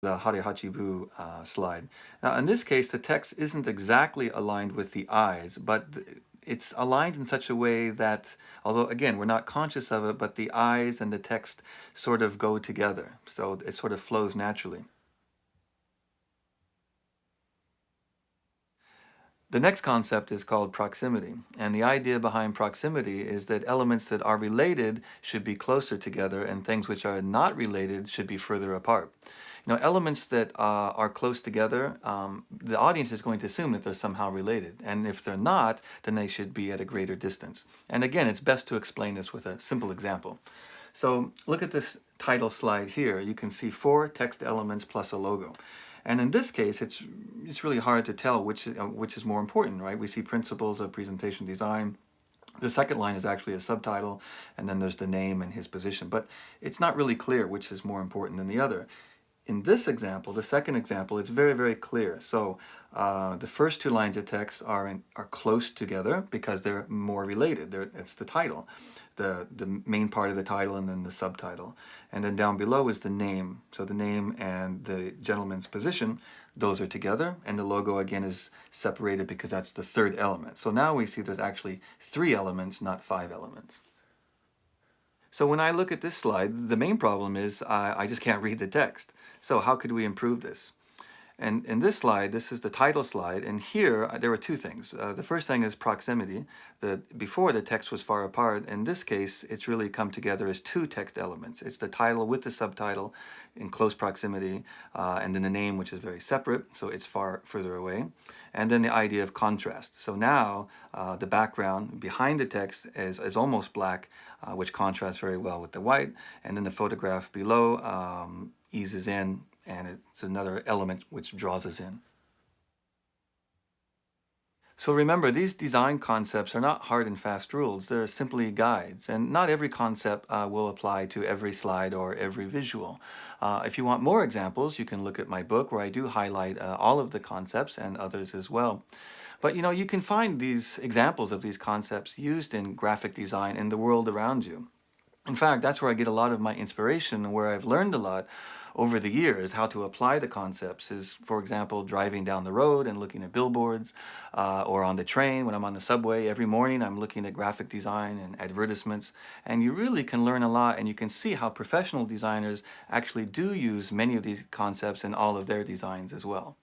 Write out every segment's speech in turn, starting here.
the Hare slide. Now, in this case, the text isn't exactly aligned with the eyes, but it's aligned in such a way that, although again, we're not conscious of it, but the eyes and the text sort of go together. So it sort of flows naturally. The next concept is called proximity, and the idea behind proximity is that elements that are related should be closer together and things which are not related should be further apart. Elements that are close together, the audience is going to assume that they're somehow related, and if they're not, then they should be at a greater distance. And again, it's best to explain this with a simple example. So look at this title slide here. You can see 4 text elements plus a logo. And in this case, it's really hard to tell which is more important, right? We see principles of presentation design. The second line is actually a subtitle, and then there's the name and his position. But it's not really clear which is more important than the other. In this example, the second example, it's very, very clear. So the first 2 lines of text are close together because they're more related. It's the title, the main part of the title, and then the subtitle. And then down below is the name. So the name and the gentleman's position, those are together. And the logo, again, is separated because that's the third element. So now we see there's actually 3 elements, not 5 elements. So when I look at this slide, the main problem is I just can't read the text. So how could we improve this? And in this slide, this is the title slide, and here there were 2 things. The first thing is proximity. Before the text was far apart. In this case, it's really come together as 2 text elements. It's the title with the subtitle in close proximity, and then the name, which is very separate, so it's further away. And then the idea of contrast. So now the background behind the text is almost black, which contrasts very well with the white, and then the photograph below eases in, and it's another element which draws us in. So remember, these design concepts are not hard and fast rules. They're simply guides, and not every concept will apply to every slide or every visual. If you want more examples, you can look at my book where I do highlight all of the concepts and others as well. But you can find these examples of these concepts used in graphic design in the world around you. In fact, that's where I get a lot of my inspiration and where I've learned a lot over the years how to apply the concepts is, for example, driving down the road and looking at billboards, or on the train when I'm on the subway. Every morning I'm looking at graphic design and advertisements, and you really can learn a lot, and you can see how professional designers actually do use many of these concepts in all of their designs as well.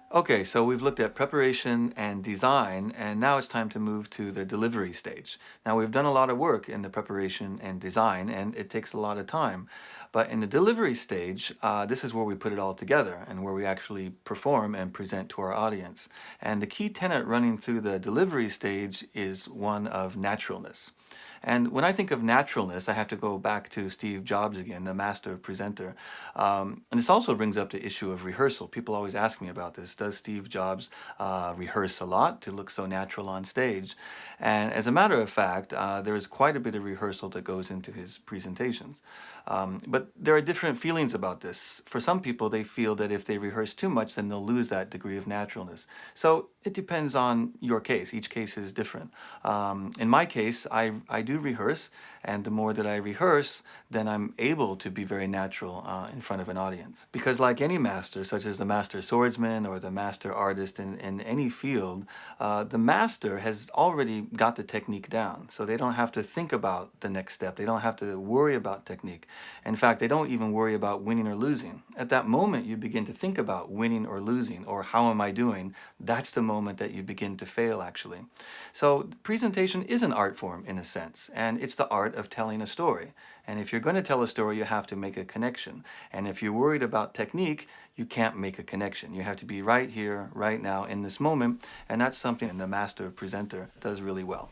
Okay, so we've looked at preparation and design, and now it's time to move to the delivery stage. Now, we've done a lot of work in the preparation and design, and it takes a lot of time. But in the delivery stage, this is where we put it all together and where we actually perform and present to our audience. And the key tenet running through the delivery stage is one of naturalness. And when I think of naturalness, I have to go back to Steve Jobs again, the master presenter. And this also brings up the issue of rehearsal. People always ask me about this. Does Steve Jobs rehearse a lot to look so natural on stage? And as a matter of fact, there is quite a bit of rehearsal that goes into his presentations. But there are different feelings about this. For some people, they feel that if they rehearse too much, then they'll lose that degree of naturalness. So it depends on your case. Each case is different. In my case, I do rehearse, and the more that I rehearse, then I'm able to be very natural in front of an audience. Because like any master, such as the master swordsman or the master artist in any field, the master has already got the technique down. So they don't have to think about the next step. They don't have to worry about technique. In fact, they don't even worry about winning or losing. At that moment, you begin to think about winning or losing, or how am I doing? That's the moment that you begin to fail, actually. So presentation is an art form in a sense, and it's the art of telling a story. And if you're going to tell a story, you have to make a connection. And if you're worried about technique, you can't make a connection. You have to be right here, right now, in this moment, and that's something the master presenter does really well.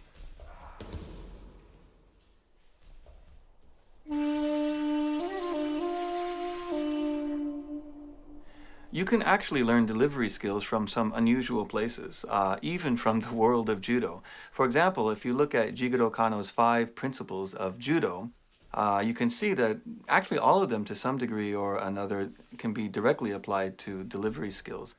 You can actually learn delivery skills from some unusual places, even from the world of judo. For example, if you look at Jigoro Kano's 5 principles of judo, you can see that actually all of them to some degree or another can be directly applied to delivery skills.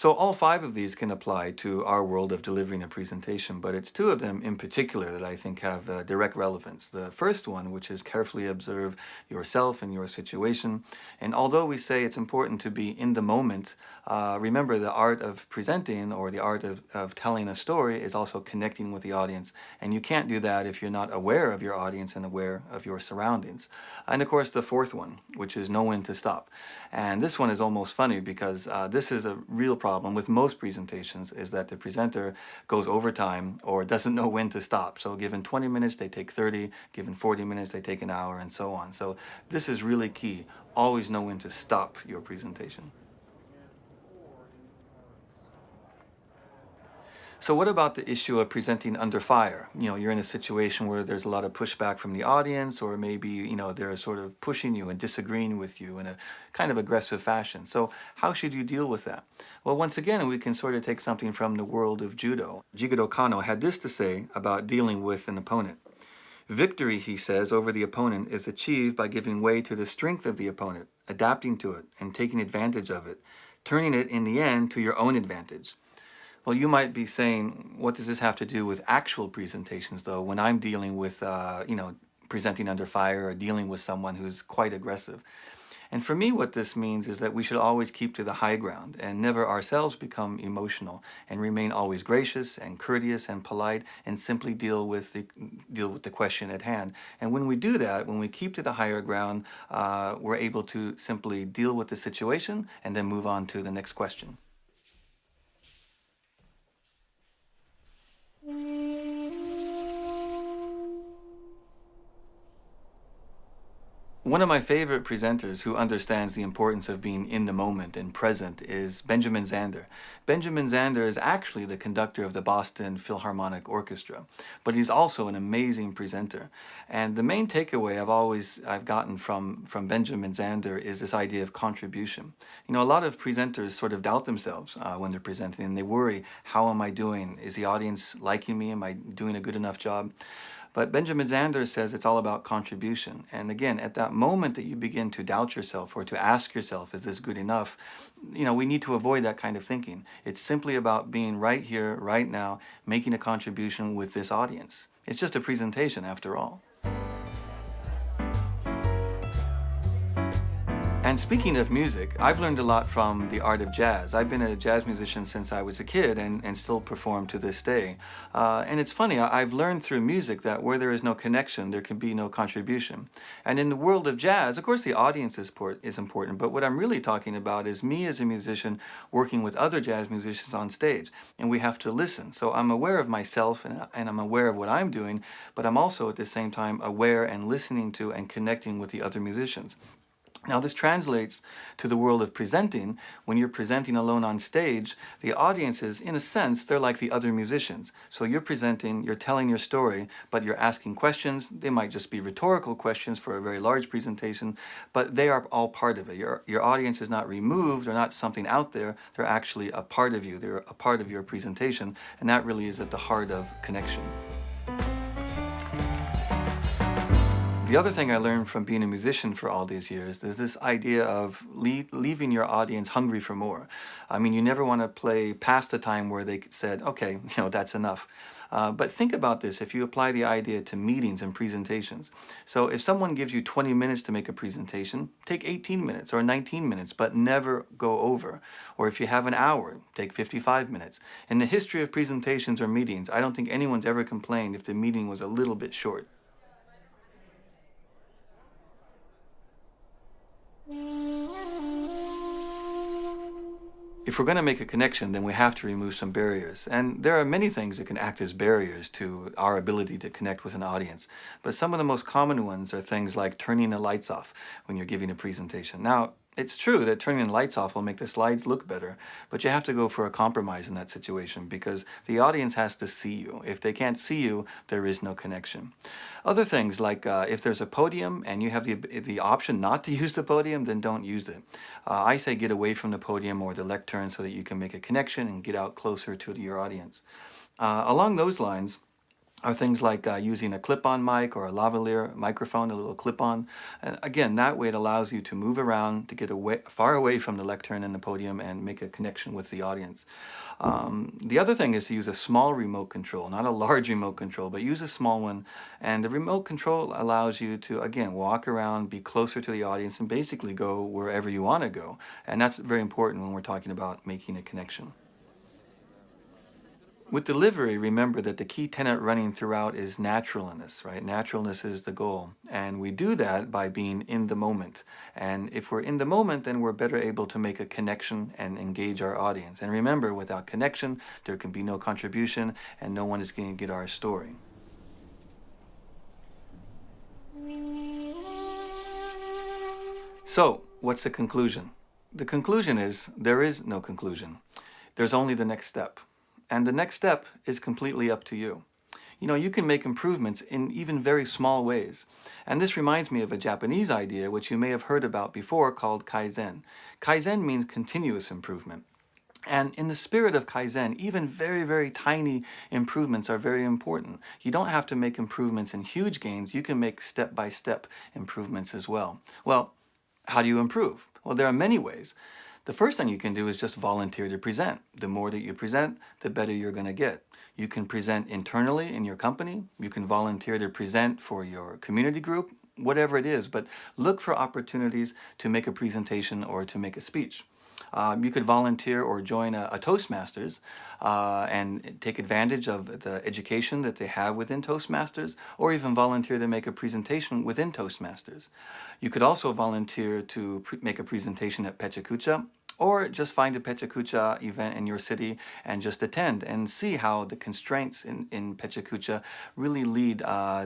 So all five of these can apply to our world of delivering a presentation, but it's two of them in particular that I think have direct relevance. The first one, which is carefully observe yourself and your situation. And although we say it's important to be in the moment, remember the art of presenting or the art of telling a story is also connecting with the audience. And you can't do that if you're not aware of your audience and aware of your surroundings. And of course, the fourth one, which is know when to stop. And this one is almost funny because this is a real problem with most presentations, is that the presenter goes over time or doesn't know when to stop. So given 20 minutes, they take 30, given 40 minutes, they take an hour, and so on. So this is really key. Always know when to stop your presentation. So what about the issue of presenting under fire? You're in a situation where there's a lot of pushback from the audience, or maybe, they're sort of pushing you and disagreeing with you in a kind of aggressive fashion. So how should you deal with that? Well, once again, we can sort of take something from the world of judo. Jigoro Kano had this to say about dealing with an opponent. Victory, he says, over the opponent is achieved by giving way to the strength of the opponent, adapting to it, and taking advantage of it, turning it in the end to your own advantage. Well, you might be saying, what does this have to do with actual presentations, though, when I'm dealing with, presenting under fire or dealing with someone who's quite aggressive? And for me, what this means is that we should always keep to the high ground and never ourselves become emotional, and remain always gracious and courteous and polite, and simply deal with the question at hand. And when we do that, when we keep to the higher ground, we're able to simply deal with the situation and then move on to the next question. One of my favorite presenters who understands the importance of being in the moment and present is Benjamin Zander. Benjamin Zander is actually the conductor of the Boston Philharmonic Orchestra, but he's also an amazing presenter. And the main takeaway I've gotten from Benjamin Zander is this idea of contribution. A lot of presenters sort of doubt themselves when they're presenting, and they worry, how am I doing? Is the audience liking me? Am I doing a good enough job? But Benjamin Zander says it's all about contribution. And again, at that moment that you begin to doubt yourself or to ask yourself, is this good enough? We need to avoid that kind of thinking. It's simply about being right here, right now, making a contribution with this audience. It's just a presentation after all. And speaking of music, I've learned a lot from the art of jazz. I've been a jazz musician since I was a kid and still perform to this day. And it's funny, I've learned through music that where there is no connection, there can be no contribution. And in the world of jazz, of course the audience is important, but what I'm really talking about is me as a musician working with other jazz musicians on stage. And we have to listen. So I'm aware of myself and I'm aware of what I'm doing, but I'm also at the same time aware and listening to and connecting with the other musicians. Now this translates to the world of presenting. When you're presenting alone on stage, the audiences, in a sense, they're like the other musicians. So you're presenting, you're telling your story, but you're asking questions. They might just be rhetorical questions for a very large presentation, but they are all part of it. Your audience is not removed or not something out there. They're actually a part of you. They're a part of your presentation, and that really is at the heart of connection. The other thing I learned from being a musician for all these years is this idea of leaving your audience hungry for more. I mean, you never want to play past the time where they said, okay, that's enough. But think about this if you apply the idea to meetings and presentations. So if someone gives you 20 minutes to make a presentation, take 18 minutes or 19 minutes, but never go over. Or if you have an hour, take 55 minutes. In the history of presentations or meetings, I don't think anyone's ever complained if the meeting was a little bit short. If we're going to make a connection, then we have to remove some barriers. And there are many things that can act as barriers to our ability to connect with an audience. But some of the most common ones are things like turning the lights off when you're giving a presentation. Now, it's true that turning the lights off will make the slides look better, but you have to go for a compromise in that situation because the audience has to see you. If they can't see you, there is no connection. Other things like if there's a podium and you have the option not to use the podium, then don't use it. I say get away from the podium or the lectern so that you can make a connection and get out closer to your audience. Along those lines, are things like using a clip-on mic or a lavalier microphone, a little clip-on. And again, that way it allows you to move around, to get far away from the lectern and the podium and make a connection with the audience. The other thing is to use a small remote control, not a large remote control, but use a small one. And the remote control allows you to, again, walk around, be closer to the audience, and basically go wherever you want to go. And that's very important when we're talking about making a connection. With delivery, remember that the key tenet running throughout is naturalness, right? Naturalness is the goal. And we do that by being in the moment. And if we're in the moment, then we're better able to make a connection and engage our audience. And remember, without connection, there can be no contribution and no one is going to get our story. So, what's the conclusion? The conclusion is there is no conclusion. There's only the next step. And the next step is completely up to you. You know, you can make improvements in even very small ways. And this reminds me of a Japanese idea which you may have heard about before called Kaizen. Kaizen means continuous improvement. And in the spirit of Kaizen, even very, very tiny improvements are very important. You don't have to make improvements in huge gains. You can make step-by-step improvements as well. Well, how do you improve? Well, there are many ways. The first thing you can do is just volunteer to present. The more that you present, the better you're going to get. You can present internally in your company. You can volunteer to present for your community group, whatever it is. But look for opportunities to make a presentation or to make a speech. You could volunteer or join a Toastmasters and take advantage of the education that they have within Toastmasters, or even volunteer to make a presentation within Toastmasters. You could also volunteer to make a presentation at Pechakucha, or just find a Pechakucha event in your city and just attend and see how the constraints in Pechakucha really lead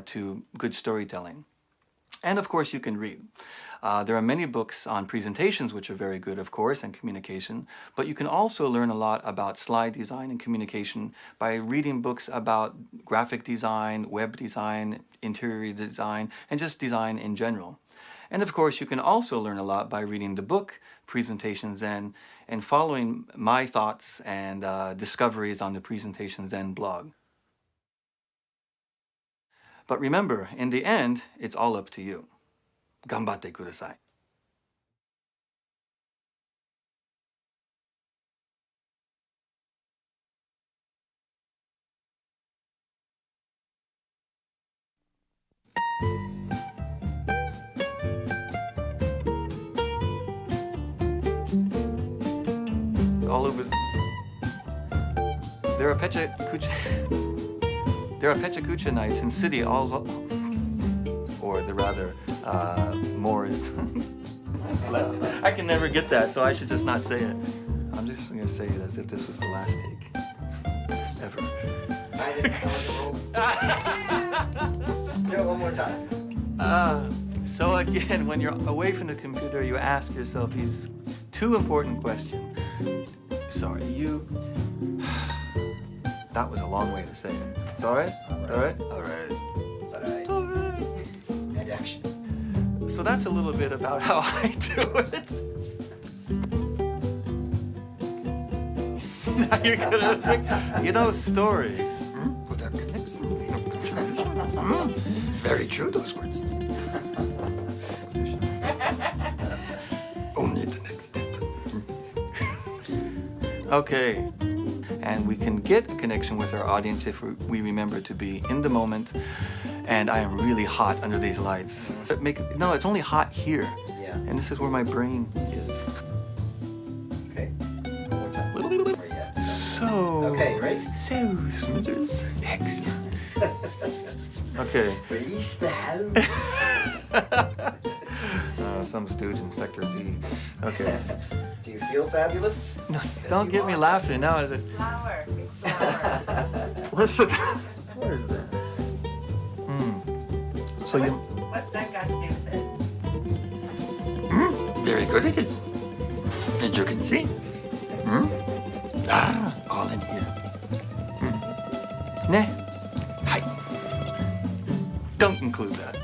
to good storytelling. And of course you can read. There are many books on presentations which are very good, of course, and communication, but you can also learn a lot about slide design and communication by reading books about graphic design, web design, interior design, and just design in general. And of course you can also learn a lot by reading the book Presentation Zen and following my thoughts and discoveries on the Presentation Zen blog. But remember, in the end, it's all up to you. 頑張ってください. All over. There are Pechakucha nights in city all, or the rather, more is. I can never get that, so I should just not say it. I'm just gonna say it as if this was the last take ever. Do it one more time. So again, when you're away from the computer, you ask yourself these two important questions. Sorry, that was a long way to say it. It's all right? All right? All right. It's all right. All right. And action. So that's a little bit about how I do it. Now you're gonna think, story. Very true, those words. Only the next step. Okay. And we can get a connection with our audience if we remember to be in the moment. And I am really hot under these lights. No, it's only hot here. Yeah. And this is where my brain is. Okay. One more time. Where you at? So. Okay, ready? So, Smithers. Excellent. Okay. Release the house. Some stooge in Sector Z. Okay. Do you feel fabulous? No, don't get me laughing now. Is it? Flower. Listen. Where is that? So you. What's that got to do with it? Very good it is. As you can see. All in here. Ne. Hi. Don't include that.